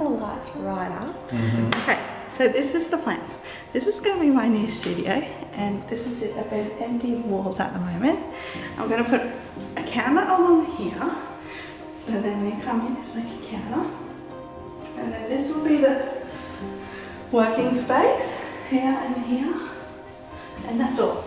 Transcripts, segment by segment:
the lights right up. Okay, so this is the plans. This is going to be my new studio, and this is it. I've got empty walls at the moment. I'm going to put a counter along here, so then when you come in, it's like a counter, and then this will be the working space here and here, and that's all.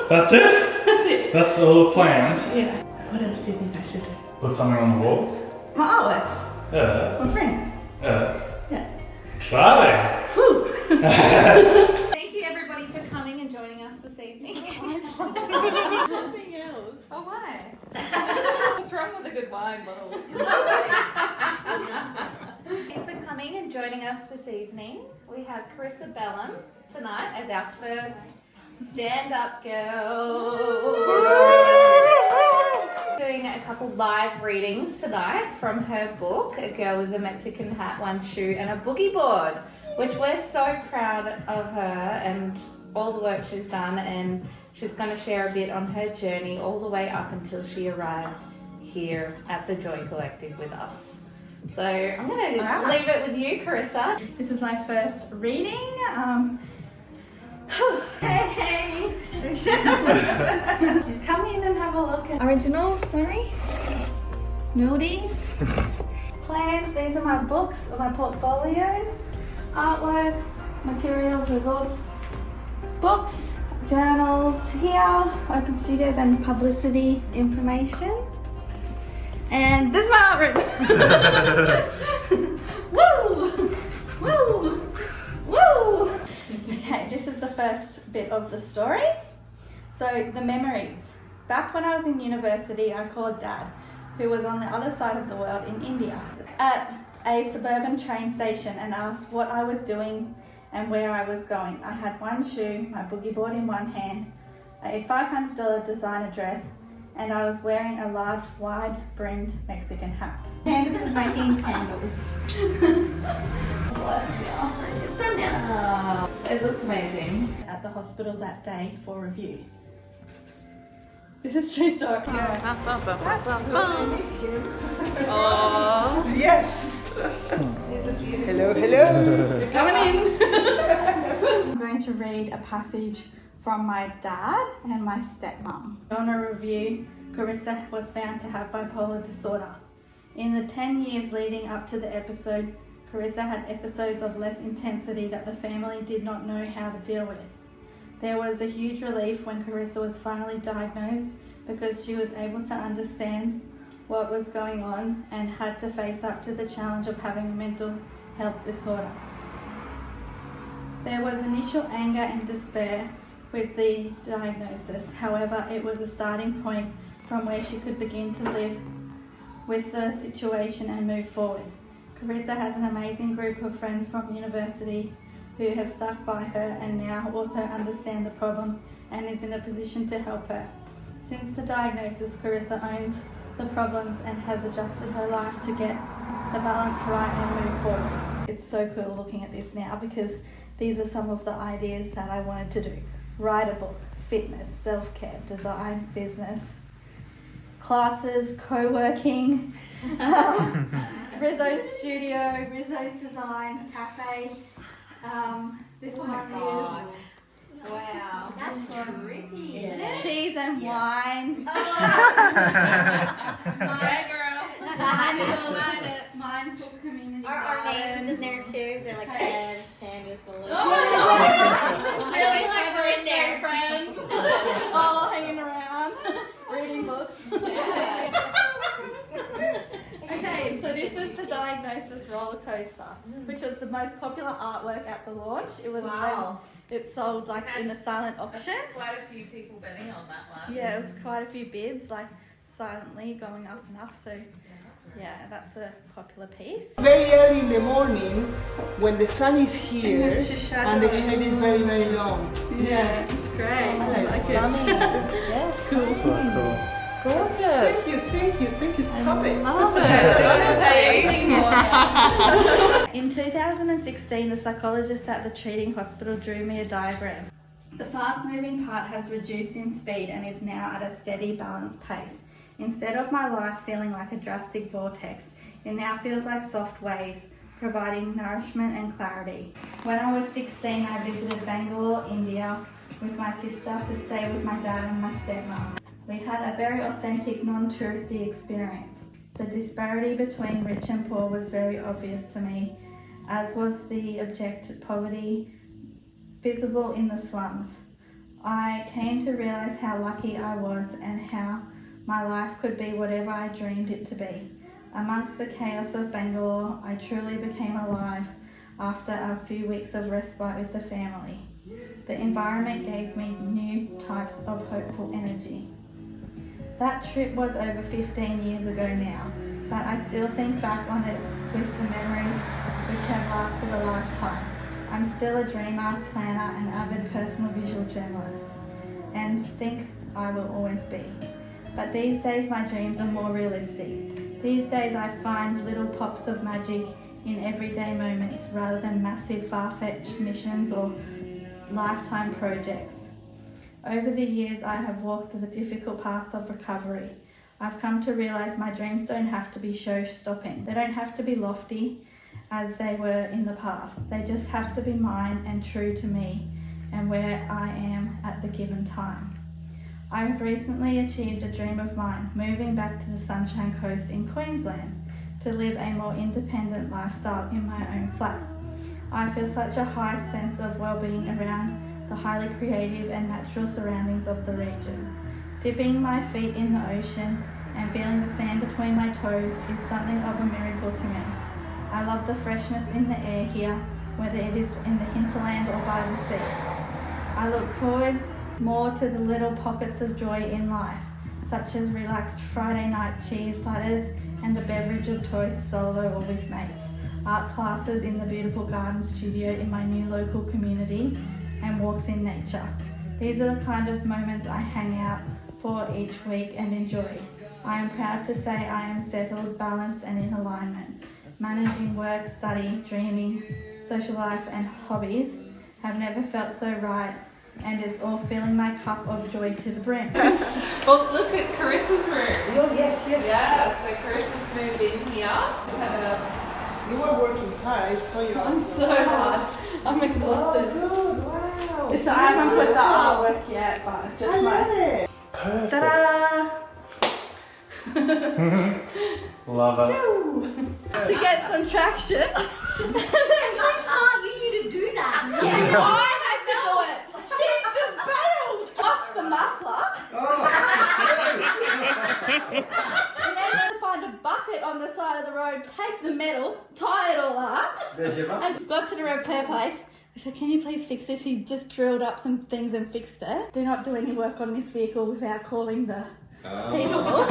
That's it? That's it. That's all the plans? Yeah. What else do you think I should do? Put something on the wall? My artworks. Yeah. My friends. Yeah. Yeah. Exciting! Woo! Thank you everybody for coming and joining us this evening. Nothing else. Oh, why? What's wrong with a good wine bottle? Thanks for coming and joining us this evening. We have Carissa Belham tonight as our first stand-up girl. Doing a couple live readings tonight from her book, A Girl with a Mexican Hat, One Shoe and a Boogie Board, which we're so proud of her and all the work she's done, and she's going to share a bit on her journey all the way up until she arrived here at the Joy Collective with us. So I'm going to leave it with you, Carissa. This is my first reading. Hey! Come in and have a look at originals, sorry. Nudies. Plans, these are my books, my portfolios, artworks, materials, resource books, journals here, open studios and publicity information. And this is my art room. Woo! Woo! Woo! Okay, this is the first bit of the story. So, the memories. Back when I was in university, I called Dad, who was on the other side of the world in India, at a suburban train station and asked what I was doing and where I was going. I had one shoe, my boogie board in one hand, a $500 designer dress, and I was wearing a large, wide-brimmed Mexican hat. And this is making candles. Bless you. It's done now. It looks amazing. At the hospital that day for review. This is true story. Oh. Yes. Hello, hello. You're coming in. I'm going to read a passage from my dad and my stepmom. On a review, Carissa was found to have bipolar disorder. In the 10 years leading up to the episode, Carissa had episodes of less intensity that the family did not know how to deal with. There was a huge relief when Carissa was finally diagnosed because she was able to understand what was going on and had to face up to the challenge of having a mental health disorder. There was initial anger and despair with the diagnosis. However, it was a starting point from where she could begin to live with the situation and move forward. Carissa has an amazing group of friends from university who have stuck by her and now also understand the problem and is in a position to help her. Since the diagnosis, Carissa owns the problems and has adjusted her life to get the balance right and move forward. It's so cool looking at this now because these are some of the ideas that I wanted to do. Write a book, fitness, self-care, design, business, classes, co-working, Rizzo's studio, Rizzo's design, cafe. This one is Wow. That's trippy, isn't it? cheese and wine. Yeah, girl. Mindful community Are garden. names in there too? Is there like beds, pandas, balloons? Really like We're in there. friends, all hanging around, reading books. Okay, so this is the diagnosis roller coaster, which was the most popular artwork at the launch. It was when it sold like in a silent auction. Quite a few people betting on that one. Yeah, it was quite a few bids, like silently going up and up. So yeah, that's a popular piece. Very early in the morning, when the sun is here, And it's just shadow. and the shade is very, very long. Yeah, it's great. I like it. Yes. Cool. So cool. Gorgeous. Thank you. Stop it. Love it. Don't say anything more. In 2016, the psychologist at the treating hospital drew me a diagram. The fast-moving part has reduced in speed and is now at a steady, balanced pace. Instead of my life feeling like a drastic vortex, it now feels like soft waves providing nourishment and clarity. When I was 16, I visited Bangalore, India with my sister to stay with my dad and my stepmom. We had a very authentic, non-touristy experience. The disparity between rich and poor was very obvious to me, as was the abject poverty visible in the slums. I came to realise how lucky I was and how my life could be whatever I dreamed it to be. Amongst the chaos of Bangalore, I truly became alive after a few weeks of respite with the family. The environment gave me new types of hopeful energy. That trip was over 15 years ago now, but I still think back on it with the memories which have lasted a lifetime. I'm still a dreamer, planner and avid personal visual journalist, and think I will always be. But these days my dreams are more realistic. These days I find little pops of magic in everyday moments rather than massive far-fetched missions or lifetime projects. Over the years I have walked the difficult path of recovery. I've come to realise my dreams don't have to be show-stopping. They don't have to be lofty as they were in the past. They just have to be mine and true to me and where I am at the given time. I have recently achieved a dream of mine, moving back to the Sunshine Coast in Queensland to live a more independent lifestyle in my own flat. I feel such a high sense of well-being around the highly creative and natural surroundings of the region. Dipping my feet in the ocean and feeling the sand between my toes is something of a miracle to me. I love the freshness in the air here, whether it is in the hinterland or by the sea. I look forward more to the little pockets of joy in life, such as relaxed Friday night cheese platters and a beverage of choice solo or with mates, art classes in the beautiful garden studio in my new local community, and walks in nature. These are the kind of moments I hang out for each week and enjoy. I am proud to say I am settled, balanced and in alignment. Managing work, study, dreaming, social life and hobbies have never felt so right, and it's all filling my cup of joy to the brim. Well, look at Carissa's room. Oh, yes, yes. Yeah, so Carissa's moved in here. Let's have it up. You were working hard, I saw you. I'm so hard. I'm exhausted. Oh, good, wow. So I haven't put the artwork yet, but just I love my... it. Perfect. Ta-da! Love it. To get some traction. So smart you to do that. Yeah, I had to do it. She just bailed off the muffler. And then I had to find a bucket on the side of the road, take the metal, tie it all up, There's your bucket. and got to the repair place. I said, can you please fix this? He just drilled up some things and fixed it. Do not do any work on this vehicle without calling the people.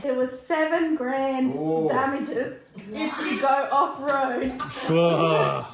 There was $7,000 Ooh. damages if you go off-road. Whoa.